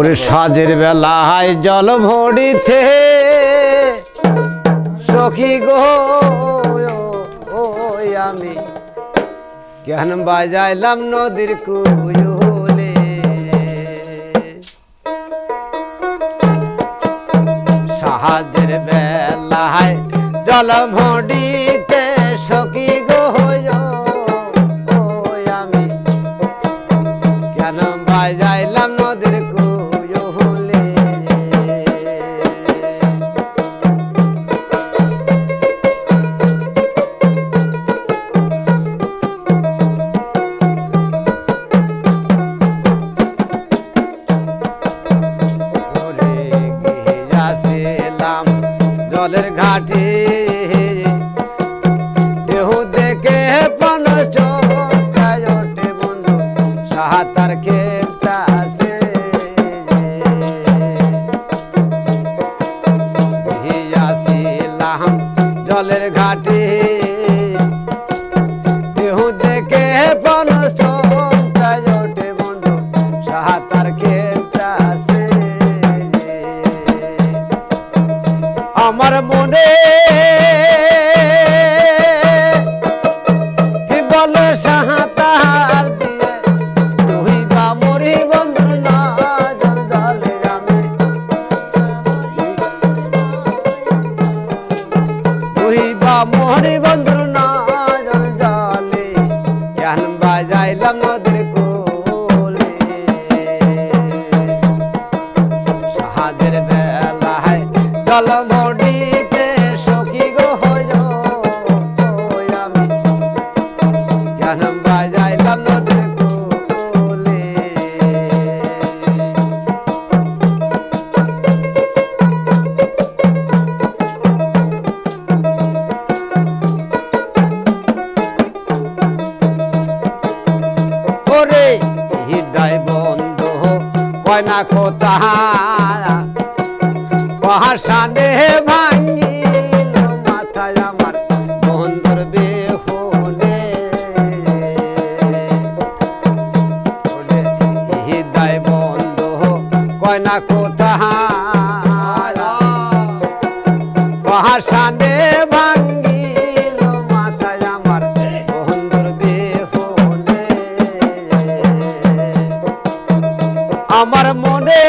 ওরে সাজের বেলায় জল ভরিতে সখী গো আমি কেন বাজাইলাম নদীর কুলে সাজের বেলায় জল ভরিতে সখী গো আমি কেন বাজাইলাম নদীর কুলে ওরে গিয়াছিলাম জলের ঘাটে দেহ দেখে প্রাণ চমকায় ওঠে বন্ধু সাঁতার খেলতাছে গিয়াছিলাম জলের ঘাটে দেহ দেখে প্রাণ চমকায় ওঠে বন্ধু সাঁতার খেলতাছে আমার মনে কি বলে সাঁতার দিয়ে তুই বা মরি বন্ধুর নজর জলে আমি তুই বা মরি বন্ধুর নজর জলে কেন বাজাইলাম নদীর কোলে সাহায্যের বেলায় জল মরিতে সখী গো আমি কেন বাজাইলাম নদীর কোলে ওরে হৃদয় বন্ধু কয় না কোথায় পাহাড়ে ভাঙিল মাথায় আমার বন্ধুর বেহুনে হৃদয় বন্ধু কয় না কোথায় পাহাড়ে ভাঙিল মাথায় আমার বন্ধুর বেহুনে আমার মনে